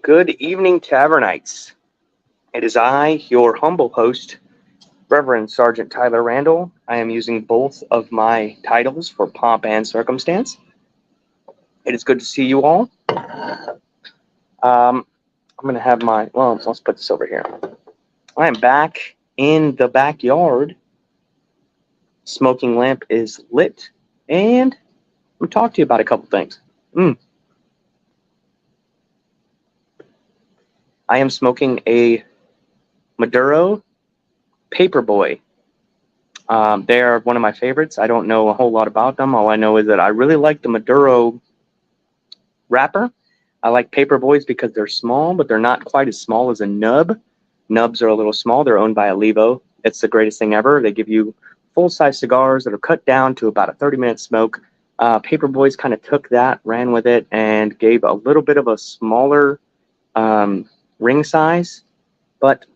Good evening, Tavernites. It is I, your humble host, Reverend Sergeant Tyler Randall. I am using both of my titles for pomp and circumstance. It is good to see you all. I'm going to have let's put this over here. I am back in the backyard. Smoking lamp is lit, and I'm going to talk to you about a couple things. I am smoking a Maduro Paperboy. They are one of my favorites. I don't know a whole lot about them. All I know is that I really like the Maduro wrapper. I like Paperboys because they're small, but they're not quite as small as a nub. Nubs are a little small. They're owned by Alivo. It's the greatest thing ever. They give you full-size cigars that are cut down to about a 30-minute smoke. Paperboys kind of took that, ran with it, and gave a little bit of a smaller ring size, but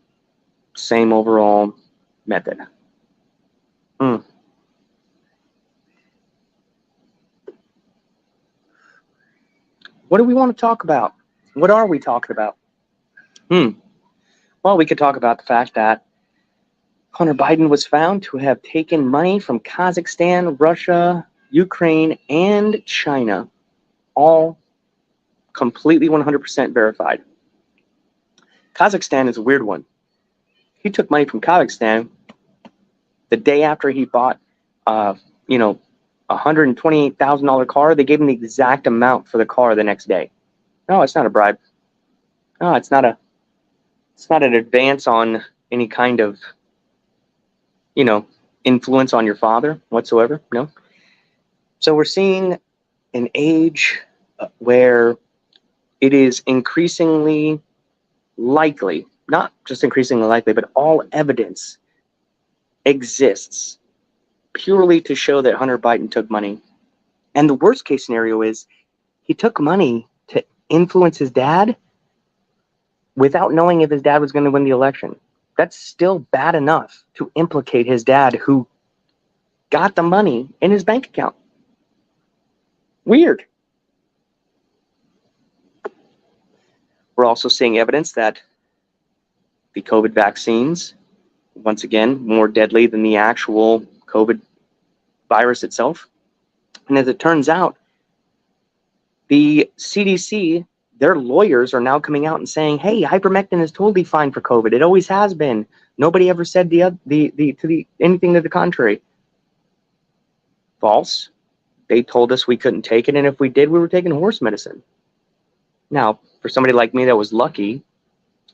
same overall method. What do we want to talk about? What are we talking about? Well, we could talk about the fact that Hunter Biden was found to have taken money from Kazakhstan, Russia, Ukraine, and China, all completely 100% verified. Kazakhstan is a weird one. He took money from Kazakhstan the day after he bought, $128,000 car. They gave him the exact amount for the car the next day. No, it's not a bribe. No, it's not an advance on any kind of, influence on your father whatsoever. No. So we're seeing an age where it is increasingly likely, not just increasingly likely, but all evidence exists purely to show that Hunter Biden took money. And the worst case scenario is he took money to influence his dad without knowing if his dad was going to win the election. That's still bad enough to implicate his dad, who got the money in his bank account. Weird. We're also seeing evidence that the COVID vaccines, once again, more deadly than the actual COVID virus itself. And as it turns out, the CDC, their lawyers are now coming out and saying, hey, ivermectin is totally fine for COVID. It always has been. Nobody ever said anything to the contrary. False. They told us we couldn't take it, and if we did, we were taking horse medicine. Now, for somebody like me that was lucky,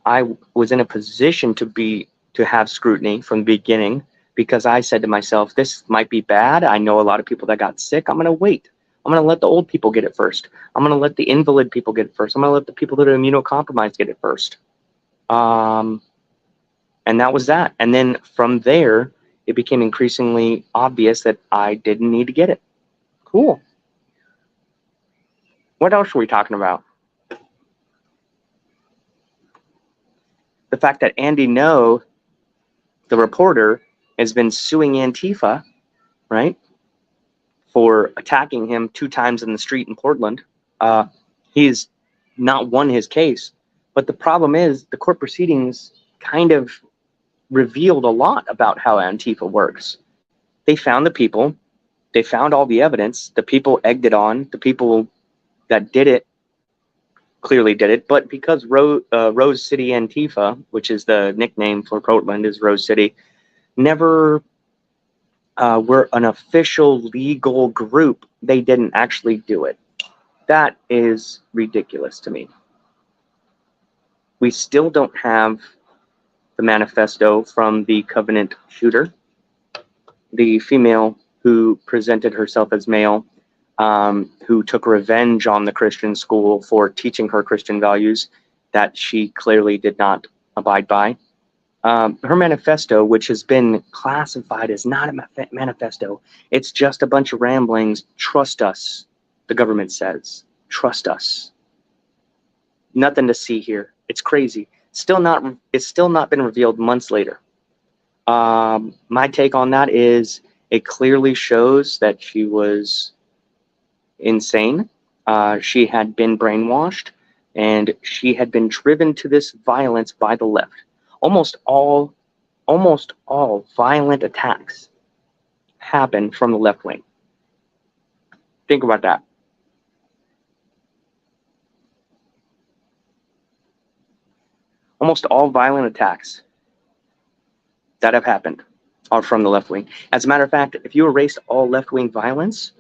I was in a position to have scrutiny from the beginning, because I said to myself, this might be bad. I know a lot of people that got sick. I'm going to wait. I'm going to let the old people get it first. I'm going to let the invalid people get it first. I'm going to let the people that are immunocompromised get it first. And that was that. And then from there, it became increasingly obvious that I didn't need to get it. Cool. What else are we talking about? The fact that Andy Ngo, the reporter, has been suing Antifa, right, for attacking him 2 times in the street in Portland. He's not won his case. But the problem is the court proceedings kind of revealed a lot about how Antifa works. They found the people. They found all the evidence. The people egged it on. The people that did it clearly did it. But because Rose City Antifa, which is the nickname for Portland, is Rose City, never were an official legal group, they didn't actually do it. That is ridiculous to me. We still don't have the manifesto from the Covenant shooter, the female who presented herself as male, who took revenge on the Christian school for teaching her Christian values that she clearly did not abide by. Her manifesto, which has been classified as not a manifesto, it's just a bunch of ramblings. Trust us, the government says. Trust us. Nothing to see here. It's crazy. It's still not been revealed months later. My take on that is it clearly shows that she was insane. She had been brainwashed. and she had been driven to this violence by the left. Almost all violent attacks happen from the left wing. Think about that. Almost all violent attacks that have happened are from the left wing. As a matter of fact, if you erased all left-wing violence,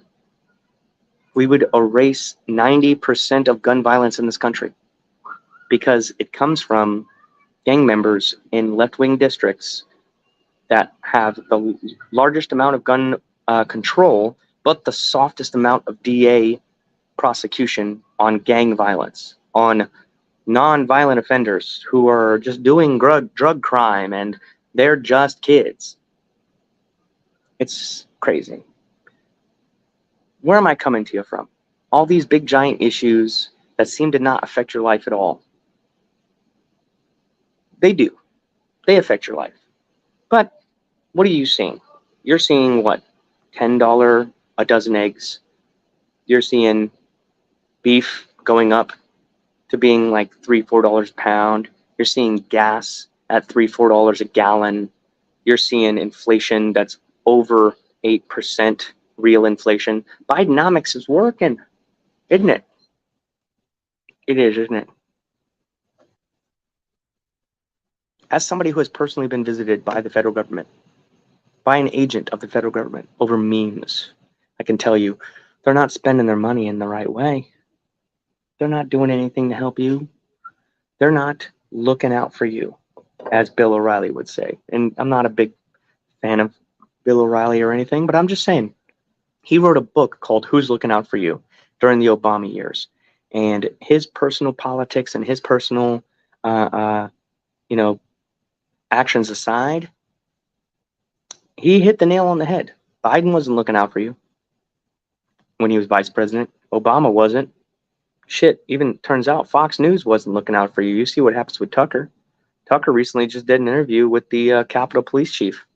we would erase 90% of gun violence in this country, because it comes from gang members in left-wing districts that have the largest amount of gun control, but the softest amount of DA prosecution on gang violence, on non-violent offenders who are just doing drug crime and they're just kids. It's crazy. Where am I coming to you from? All these big giant issues that seem to not affect your life at all. They do. They affect your life. But what are you seeing? You're seeing what? $10 a dozen eggs. You're seeing beef going up to being like $3, $4 a pound. You're seeing gas at $3, $4 a gallon. You're seeing inflation that's over 8% real inflation. Bidenomics is working, isn't it? It is, isn't it? As somebody who has personally been visited by the federal government, by an agent of the federal government over memes, I can tell you they're not spending their money in the right way. They're not doing anything to help you. They're not looking out for you, as Bill O'Reilly would say. And I'm not a big fan of Bill O'Reilly or anything, but I'm just saying, he wrote a book called Who's Looking Out for You during the Obama years. And his personal politics and his personal, actions aside, he hit the nail on the head. Biden wasn't looking out for you when he was vice president. Obama wasn't. Shit, even turns out Fox News wasn't looking out for you. You see what happens with Tucker. Tucker recently just did an interview with the Capitol Police Chief.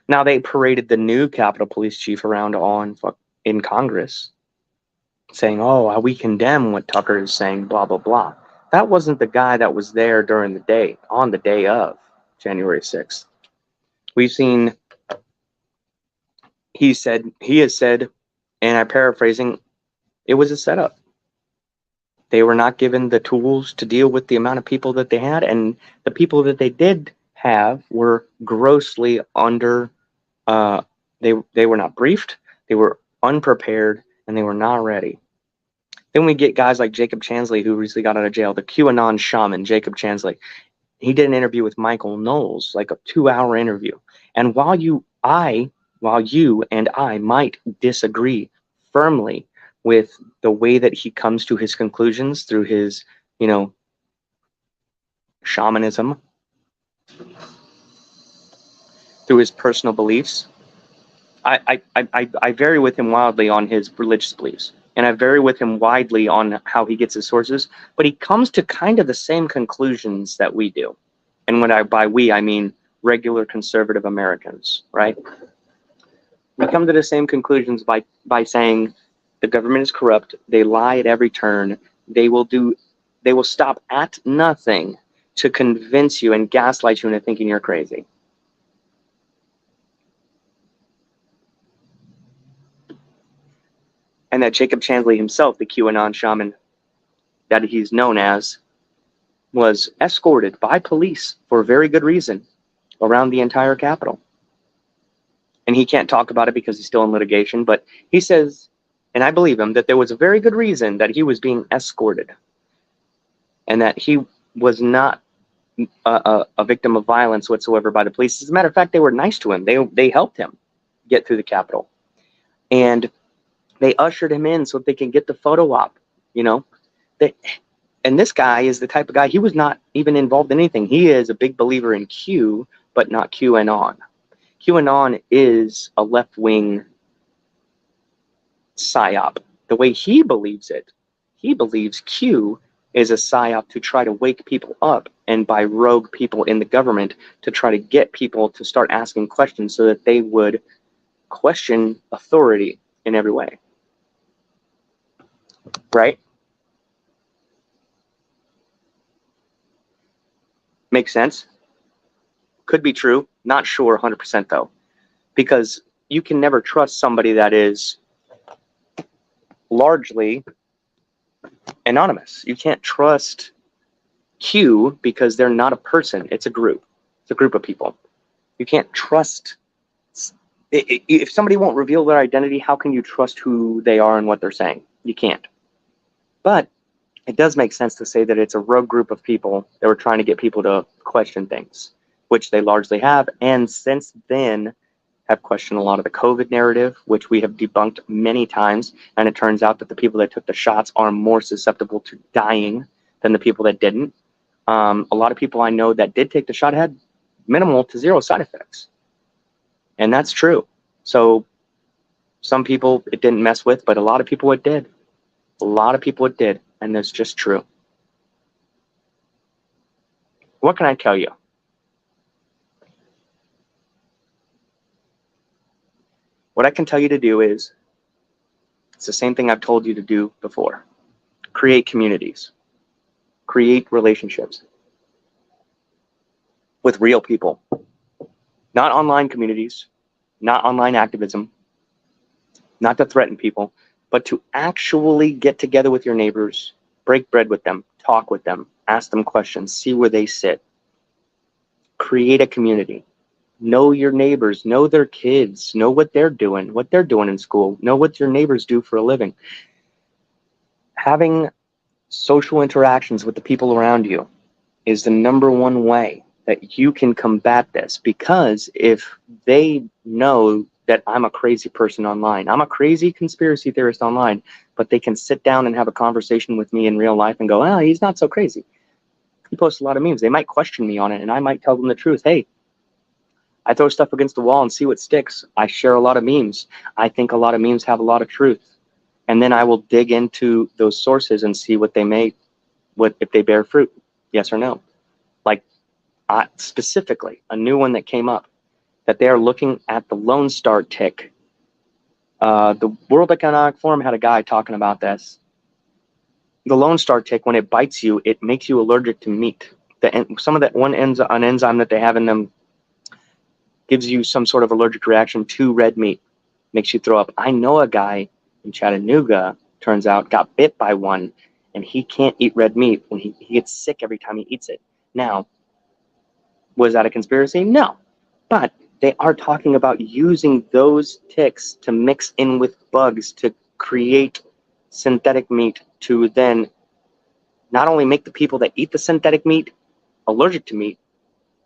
Now they paraded the new Capitol Police Chief around in Congress, saying, "Oh, we condemn what Tucker is saying." Blah blah blah. That wasn't the guy that was there during the day, on the day of January 6th. We've seen. He has said, and I'm paraphrasing, it was a setup. They were not given the tools to deal with the amount of people that they had, and the people that they did have were grossly under. They were not briefed, they were unprepared, and they were not ready. Then we get guys like Jacob Chansley, who recently got out of jail, the QAnon shaman, Jacob Chansley. He did an interview with Michael Knowles, like a 2-hour interview. And while you and I might disagree firmly with the way that he comes to his conclusions through his, shamanism, through his personal beliefs, I vary with him wildly on his religious beliefs, and I vary with him widely on how he gets his sources, but he comes to kind of the same conclusions that we do. And by we, I mean regular conservative Americans, right? We come to the same conclusions by saying the government is corrupt, they lie at every turn, they will stop at nothing to convince you and gaslight you into thinking you're crazy. And that Jacob Chansley himself, the QAnon shaman that he's known as, was escorted by police for a very good reason around the entire Capitol. And he can't talk about it because he's still in litigation, but he says, and I believe him, that there was a very good reason that he was being escorted and that he was not a victim of violence whatsoever by the police. As a matter of fact, they were nice to him. They helped him get through the Capitol. And they ushered him in so that they can get the photo op, and this guy is the type of guy, he was not even involved in anything. He is a big believer in Q, but not QAnon. QAnon is a left-wing psyop. The way he believes it, he believes Q is a psyop to try to wake people up, and by rogue people in the government to try to get people to start asking questions so that they would question authority in every way. Right? Makes sense. Could be true. Not sure 100% though, because you can never trust somebody that is largely anonymous. You can't trust Q because they're not a person. It's a group. It's a group of people. You can't trust. If somebody won't reveal their identity, how can you trust who they are and what they're saying? You can't. But it does make sense to say that it's a rogue group of people that were trying to get people to question things, which they largely have. And since then, have questioned a lot of the COVID narrative, which we have debunked many times. And it turns out that the people that took the shots are more susceptible to dying than the people that didn't. A lot of people I know that did take the shot had minimal to zero side effects. And that's true. So some people it didn't mess with, but a lot of people it did. A lot of people it did. And that's just true. What can I tell you? What I can tell you to do is, it's the same thing I've told you to do before. Create communities. Create relationships with real people. Not online communities, not online activism, not to threaten people, but to actually get together with your neighbors, break bread with them, talk with them, ask them questions, see where they sit. Create a community. Know your neighbors, know their kids, know what they're doing in school, know what your neighbors do for a living. Having social interactions with the people around you is the number one way that you can combat this, because if they know that I'm a crazy person online, I'm a crazy conspiracy theorist online, but they can sit down and have a conversation with me in real life and go, oh, he's not so crazy. He posts a lot of memes. They might question me on it, and I might tell them the truth. Hey, I throw stuff against the wall and see what sticks. I share a lot of memes. I think a lot of memes have a lot of truth. And then I will dig into those sources and see what they made, what if they bear fruit, yes or no. Like specifically, a new one that came up, that they are looking at the Lone Star tick. The World Economic Forum had a guy talking about this. The Lone Star tick, when it bites you, it makes you allergic to meat. Some of that an enzyme that they have in them gives you some sort of allergic reaction to red meat, makes you throw up. I know a guy in Chattanooga, turns out, got bit by one, and he can't eat red meat. When he gets sick every time he eats it. Now, was that a conspiracy? No. But they are talking about using those ticks to mix in with bugs to create synthetic meat to then not only make the people that eat the synthetic meat allergic to meat,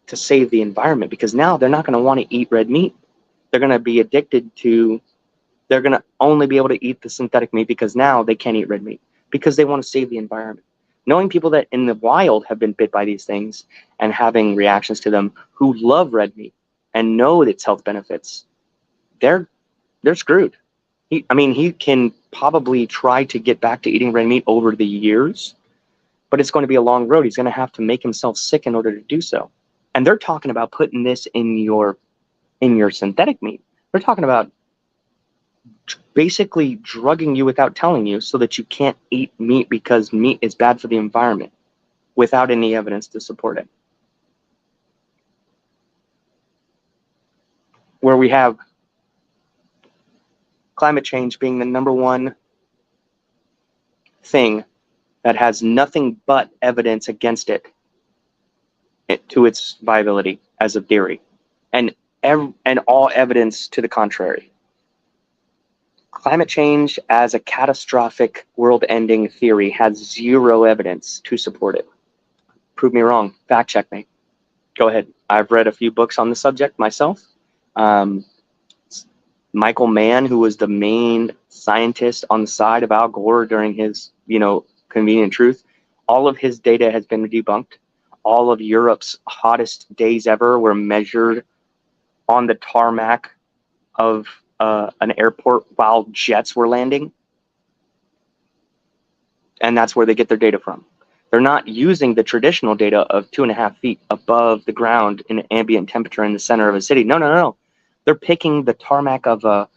to save the environment, because now they're not going to want to eat red meat. They're going to be addicted to, they're going to only be able to eat the synthetic meat because now they can't eat red meat because they want to save the environment. Knowing people that in the wild have been bit by these things and having reactions to them who love red meat and know its health benefits, they're screwed. He can probably try to get back to eating red meat over the years, but it's going to be a long road. He's going to have to make himself sick in order to do so. And they're talking about putting this in your synthetic meat. They're talking about basically drugging you without telling you so that you can't eat meat because meat is bad for the environment without any evidence to support it. Where we have climate change being the number one thing that has nothing but evidence against it to its viability as a theory, and all evidence to the contrary. Climate change as a catastrophic world-ending theory has zero evidence to support it. Prove me wrong. Fact check me. Go ahead. I've read a few books on the subject myself. Michael Mann, who was the main scientist on the side of Al Gore during his, Convenient Truth, all of his data has been debunked. All of Europe's hottest days ever were measured on the tarmac of an airport while jets were landing. And that's where they get their data from. They're not using the traditional data of 2.5 feet above the ground in ambient temperature in the center of a city. No. They're picking the tarmac of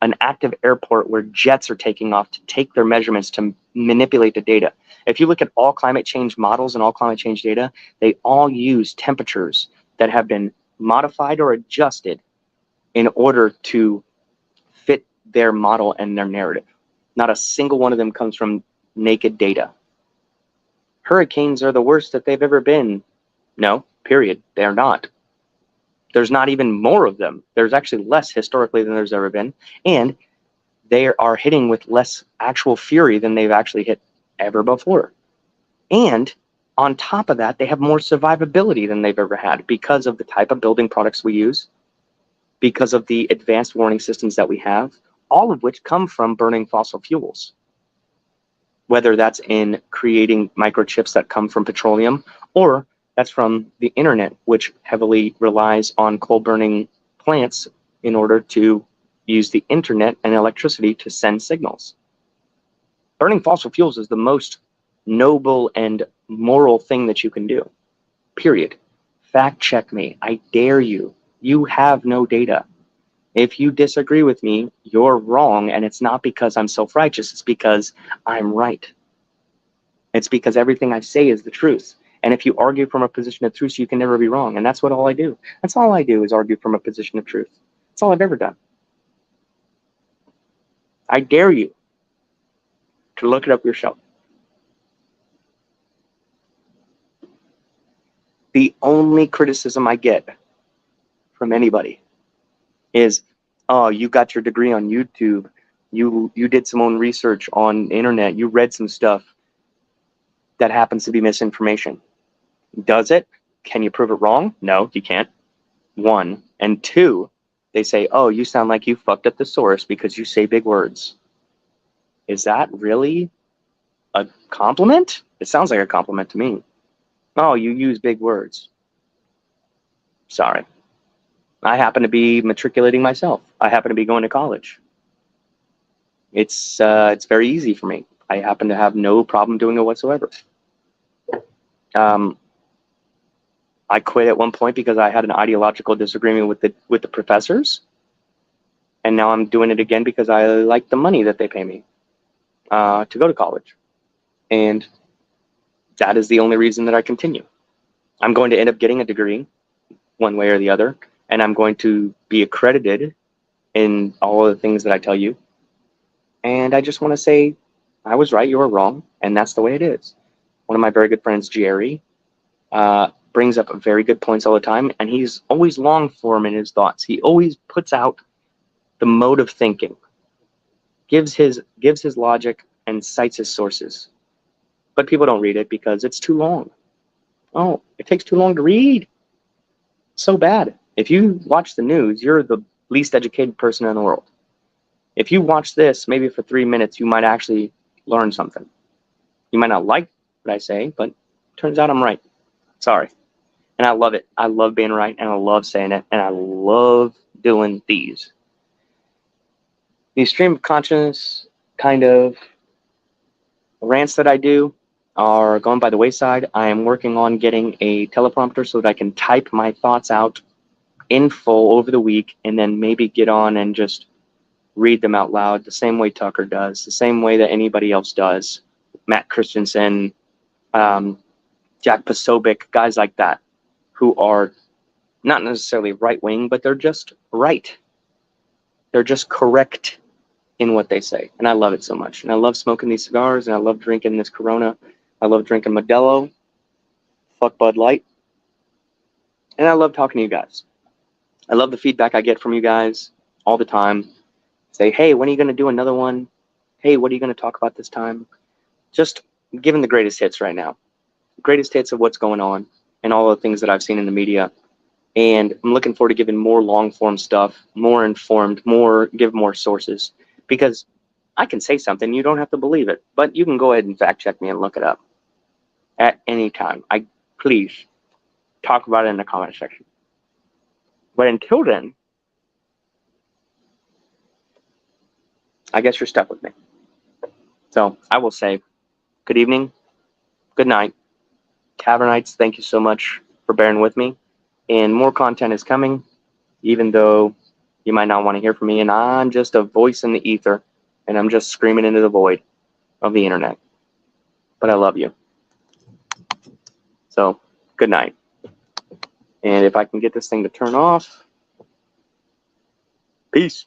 an active airport where jets are taking off to take their measurements to manipulate the data. If you look at all climate change models and all climate change data, they all use temperatures that have been modified or adjusted in order to fit their model and their narrative. Not a single one of them comes from naked data. Hurricanes are the worst that they've ever been. No, period. They're not. There's not even more of them. There's actually less historically than there's ever been. And they are hitting with less actual fury than they've actually hit ever before. And on top of that, they have more survivability than they've ever had because of the type of building products we use, because of the advanced warning systems that we have, all of which come from burning fossil fuels. Whether that's in creating microchips that come from petroleum, or that's from the internet, which heavily relies on coal burning plants in order to use the internet and electricity to send signals. Burning fossil fuels is the most noble and moral thing that you can do, period. Fact check me. I dare you. You have no data. If you disagree with me, you're wrong, and it's not because I'm self-righteous, it's because I'm right. It's because everything I say is the truth. And if you argue from a position of truth, you can never be wrong. And that's what all I do. That's all I do is argue from a position of truth. That's all I've ever done. I dare you to look it up yourself. The only criticism I get from anybody is, oh, you got your degree on YouTube. You did some own research on the internet. You read some stuff that happens to be misinformation. Does it? Can you prove it wrong? No, you can't. One. And two, they say, oh, you sound like you fucked up the source because you say big words. Is that really a compliment? It sounds like a compliment to me. Oh, you use big words. Sorry. I happen to be matriculating myself. I happen to be going to college. It's very easy for me. I happen to have no problem doing it whatsoever. I quit at one point because I had an ideological disagreement with the professors, and now I'm doing it again because I like the money that they pay me to go to college, and that is the only reason that I continue. I'm going to end up getting a degree one way or the other, and I'm going to be accredited in all of the things that I tell you. And I just want to say, I was right, you were wrong, and that's the way it is. One of my very good friends, Jerry, brings up very good points all the time, and he's always long form in his thoughts. He always puts out the mode of thinking, gives his logic, and cites his sources. But people don't read it because it's too long. Oh, it takes too long to read. So bad. If you watch the news, you're the least educated person in the world. If you watch this, maybe for 3 minutes, you might actually learn something. You might not like what I say, but turns out I'm right. Sorry. And I love it. I love being right, and I love saying it, and I love doing these. These stream of consciousness kind of rants that I do are going by the wayside. I am working on getting a teleprompter so that I can type my thoughts out in full over the week, and then maybe get on and just read them out loud the same way Tucker does, the same way that anybody else does. Matt Christensen, Jack Posobiec, guys like that, who are not necessarily right-wing, but they're just right. They're just correct in what they say. And I love it so much. And I love smoking these cigars, and I love drinking this Corona. I love drinking Modelo. Fuck Bud Light. And I love talking to you guys. I love the feedback I get from you guys all the time. Say, hey, when are you going to do another one? Hey, what are you going to talk about this time? Just giving the greatest hits right now. Greatest hits of what's going on and all the things that I've seen in the media. And I'm looking forward to giving more long form stuff, more informed, give more sources. Because I can say something, you don't have to believe it, but you can go ahead and fact check me and look it up at any time. Please talk about it in the comment section. But until then, I guess you're stuck with me. So I will say good evening, good night. Tavernites, thank you so much for bearing with me. And more content is coming, even though You might not want to hear from me, and I'm just a voice in the ether, and I'm just screaming into the void of the internet. But I love you. So, good night. And if I can get this thing to turn off, peace.